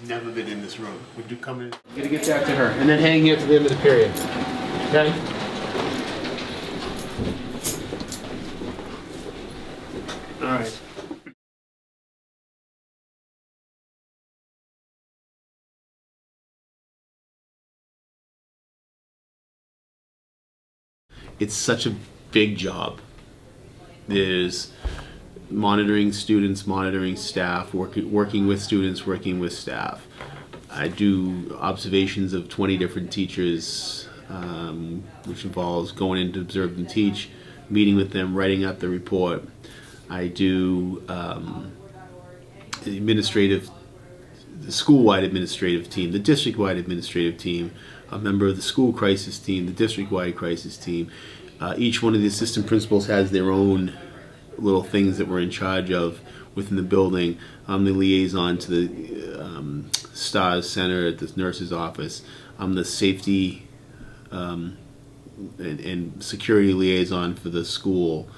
never been in this room. Would you come in? You gotta get back to her, and then hang here to the end of the period. Okay? All right. It's such a big job. There's monitoring students, monitoring staff, working with students, working with staff. I do observations of 20 different teachers, which involves going in to observe them teach, meeting with them, writing up the report. I do the school-wide administrative team, the district-wide administrative team, a member of the school crisis team, the district-wide crisis team. Each one of the assistant principals has their own little things that we're in charge of within the building. I'm the liaison to the STARS Center at the nurse's office. I'm the safety and security liaison for the school.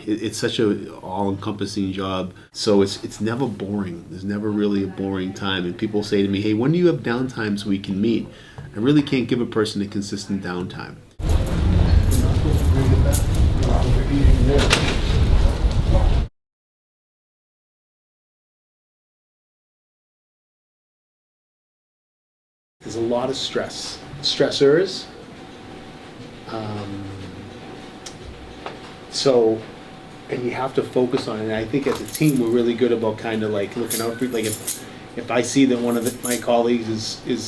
It's such a all-encompassing job, so it's never boring. There's never really a boring time, and people say to me, hey, when do you have downtime so we can meet? I really can't give a person a consistent downtime. There's a lot of stressors. And you have to focus on it. And I think as a team, we're really good about kind of like looking out for, like if I see that one of my colleagues is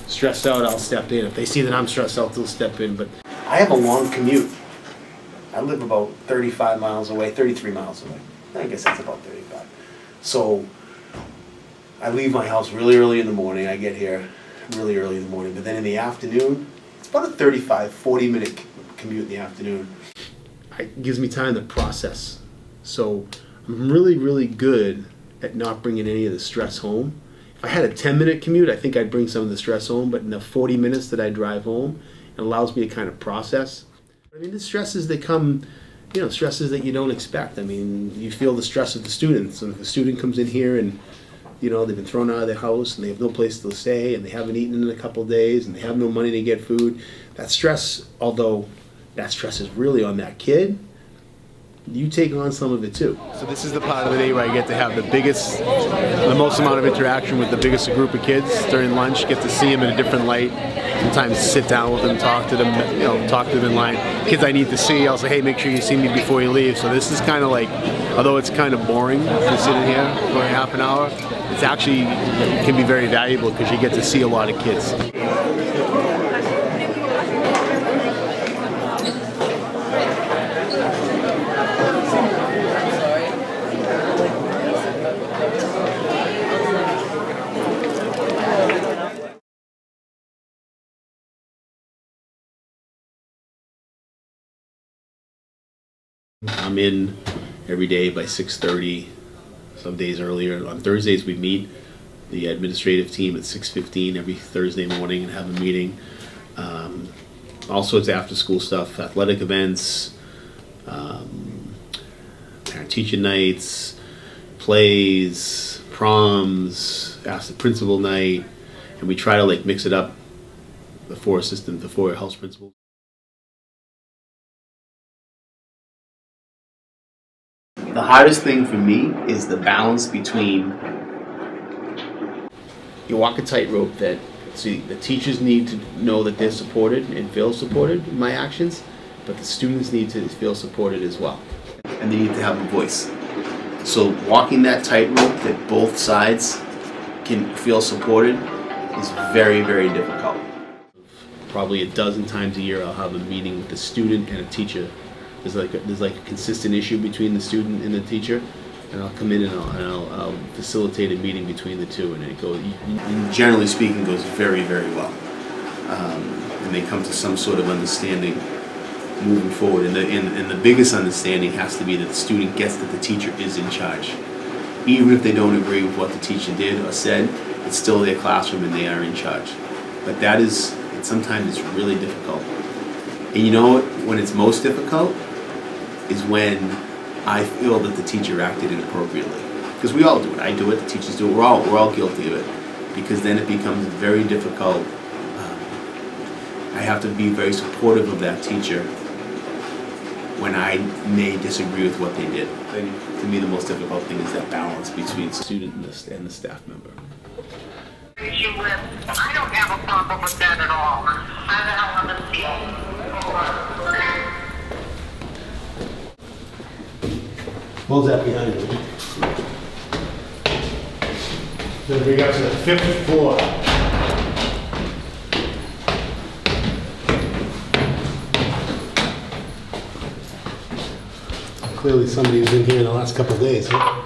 stressed out, I'll step in. If they see that I'm stressed out, they'll step in. But I have a long commute. I live about 35 miles away, 33 miles away. I guess that's about 35. So I leave my house really early in the morning. I get here really early in the morning. But then in the afternoon, it's about a 35, 40-minute commute in the afternoon. It gives me time to process. So I'm really, really good at not bringing any of the stress home. If I had a 10-minute commute, I think I'd bring some of the stress home, but in the 40 minutes that I drive home, it allows me to kind of process. I mean, the stresses that come, stresses that you don't expect. I mean, you feel the stress of the students. And if a student comes in here and, they've been thrown out of their house and they have no place to stay and they haven't eaten in a couple of days and they have no money to get food, that stress, although that stress is really on that kid, you take on some of it too. So this is the part of the day where I get to have the most amount of interaction with the biggest group of kids during lunch, get to see them in a different light, sometimes sit down with them, talk to them, talk to them in line. Kids I need to see, I'll say, hey, make sure you see me before you leave. So this is kind of like, although it's kind of boring to sit in here for half an hour, it's actually can be very valuable because you get to see a lot of kids. I'm in every day by 6:30, some days earlier. On Thursdays we meet the administrative team at 6:15 every Thursday morning and have a meeting. All sorts of after school stuff, athletic events, parent teacher nights, plays, proms, ask the principal night, and we try to mix it up, the four house principals. The hardest thing for me is the balance between, you walk a tightrope that, the teachers need to know that they're supported and feel supported in my actions, but the students need to feel supported as well. And they need to have a voice. So walking that tightrope that both sides can feel supported is very, very difficult. Probably a dozen times a year I'll have a meeting with a student and a teacher. There's a consistent issue between the student and the teacher, and I'll come in and I'll facilitate a meeting between the two, and it goes, generally speaking, goes very, very well. And they come to some sort of understanding moving forward. And the biggest understanding has to be that the student gets that the teacher is in charge. Even if they don't agree with what the teacher did or said, it's still their classroom and they are in charge. But sometimes it's really difficult. And when it's most difficult is when I feel that the teacher acted inappropriately. Because we all do it. I do it, the teachers do it, we're all guilty of it. Because then it becomes very difficult. I have to be very supportive of that teacher when I may disagree with what they did. And to me, the most difficult thing is that balance between the student and the staff member. I don't have a problem with that at all. I don't want to feel. Close that behind you. Then bring up to the 5th floor. Clearly somebody was in here in the last couple of days, huh?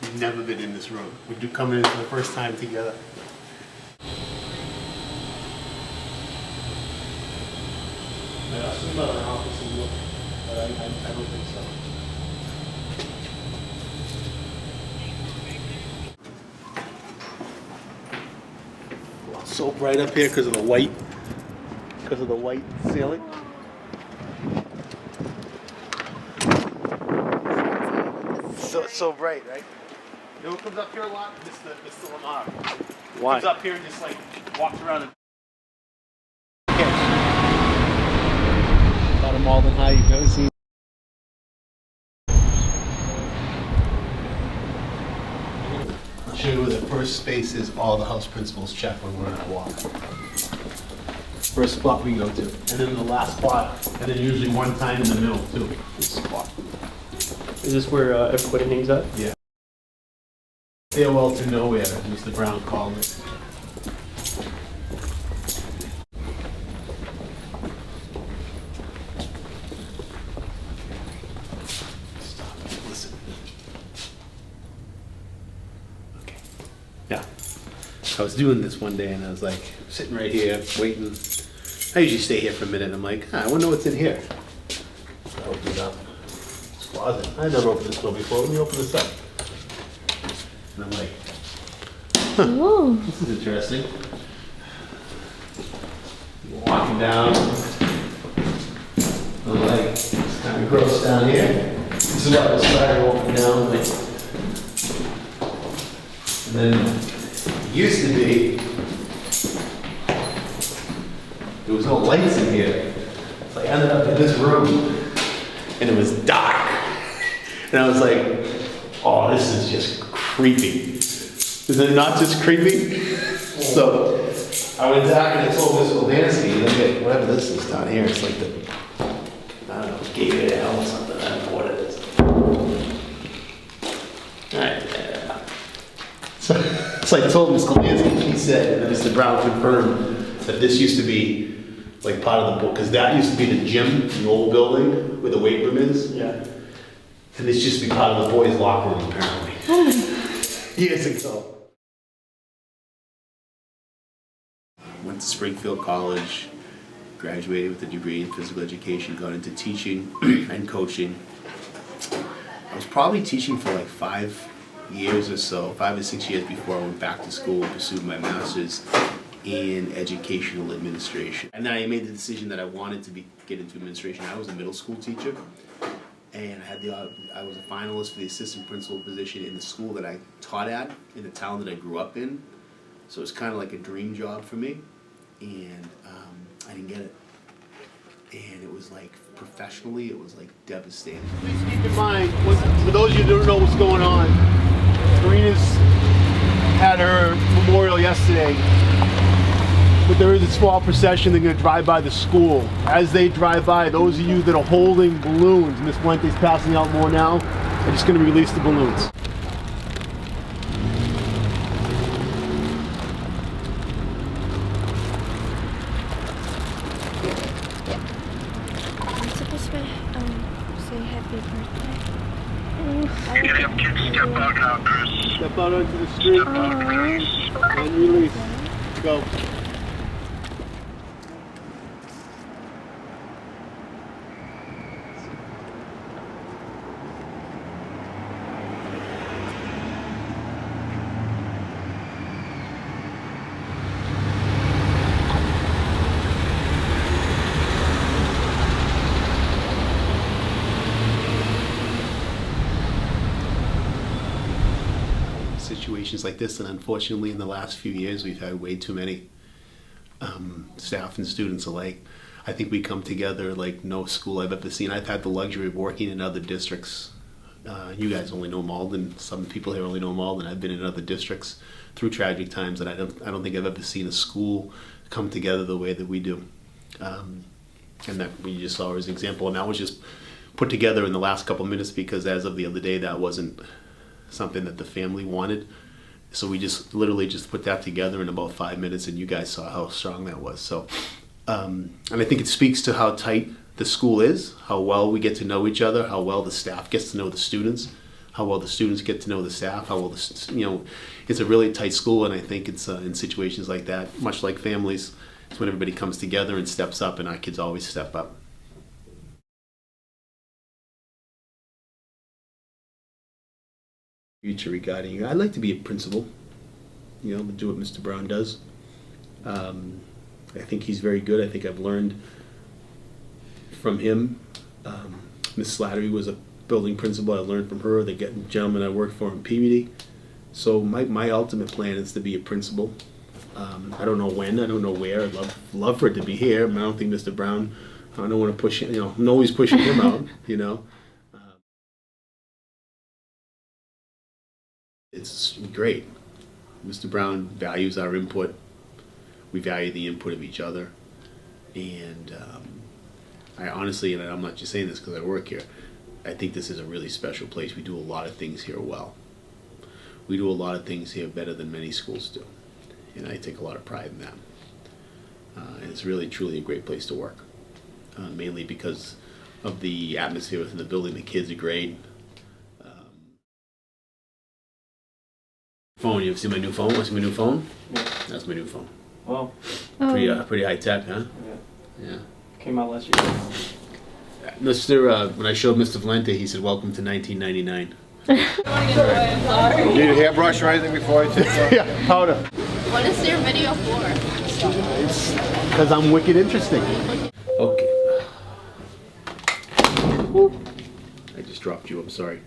We've never been in this room. We're coming in for the first time together. I asked them about our office and look, but I don't think so. So bright up here because of the white ceiling. So bright, right? You know who comes up here a lot? Mr. Lamar. Why? Comes up here and just like walks around and out of Malden High, you've never seen. I'll show you where the first space is. All the house principals check when we're in a walk. First spot we go to, and then the last spot, and then usually one time in the middle too. This spot. Is this where everybody hangs out? Yeah. Stairwell to nowhere, as Mr. Brown called it. Stop and listen. Okay. Yeah. I was doing this one day and I was like sitting right here waiting. I usually stay here for a minute and I'm like, I wonder what's in here. So I opened it up. This closet. I never opened this door before. Let me open this up. And I'm like, this is interesting. Walking down. I'm like, it's kind of gross down here. This is what I was starting to open down. Like, and then it used to be, there was no lights in here. So I ended up in this room and it was dark. And I was like, oh, this is just creepy. Is it not just creepy? So I went back and I told Miss Goldansky, look at whatever this is down here. It's like the, I don't know, gateway to hell or something. I don't know what it is. All right, yeah. So I told Miss Goldansky, she said, and then Mr. Brown confirmed that this used to be like part of the book, because that used to be the gym, the old building where the weight room is. Yeah. And this used to be part of the boys' locker room, apparently. Years ago. Went to Springfield College, graduated with a degree in physical education, got into teaching and coaching. I was probably teaching for like 5 years or so, 5 or 6 years before I went back to school and pursued my master's in educational administration. And then I made the decision that I wanted to get into administration. I was a middle school teacher, and I was a finalist for the assistant principal position in the school that I taught at, in the town that I grew up in. So it was kind of like a dream job for me, and I didn't get it. And it was like, professionally, it was like devastating. Please keep in mind, for those of you who don't know what's going on, Karina's had her memorial yesterday, but there is a small procession. They're going to drive by the school. As they drive by, those of you that are holding balloons, Ms. Fuente's passing out more now, are just going to release the balloons. I'm supposed to say happy birthday. You can have kids step out now, Chris. Step out onto the street Step out, please. and release. Go. things like this, and unfortunately in the last few years we've had way too many, staff and students alike. I think we come together like no school I've ever seen. I've had the luxury of working in other districts. You guys only know Malden. Some people here only know Malden. I've been in other districts through tragic times, and I don't think I've ever seen a school come together the way that we do. And that we just saw as an example, and that was just put together in the last couple minutes because as of the other day, that wasn't something that the family wanted. So we just literally just put that together in about 5 minutes, and you guys saw how strong that was. So, and I think it speaks to how tight the school is, how well we get to know each other, how well the staff gets to know the students, how well the students get to know the staff, how well it's a really tight school, and I think it's in situations like that, much like families, it's when everybody comes together and steps up, and our kids always step up. Future regarding you. I'd like to be a principal, do what Mr. Brown does. I think he's very good. I think I've learned from him. Miss Slattery was a building principal. I learned from her. The gentleman I worked for in Peabody. So my ultimate plan is to be a principal. I don't know when. I don't know where. I'd love for it to be here. I don't think Mr. Brown. I don't want to push him. I'm always pushing him out. It's great. Mr. Brown values our input. We value the input of each other. And I honestly, and I'm not just saying this because I work here, I think this is a really special place. We do a lot of things here well. We do a lot of things here better than many schools do. And I take a lot of pride in that. And it's really, truly a great place to work. Mainly because of the atmosphere within the building. The kids are great. Phone, you ever see my new phone? Want to see my new phone? Yeah. That's my new phone. Well, Pretty high tech, huh? Yeah. came out last year. When I showed Mr. Valente, he said, "Welcome to 1999." Need a hairbrush or anything before I take off? Yeah, powder. What is your video for? Because I'm wicked interesting. Okay. I just dropped you. I'm sorry.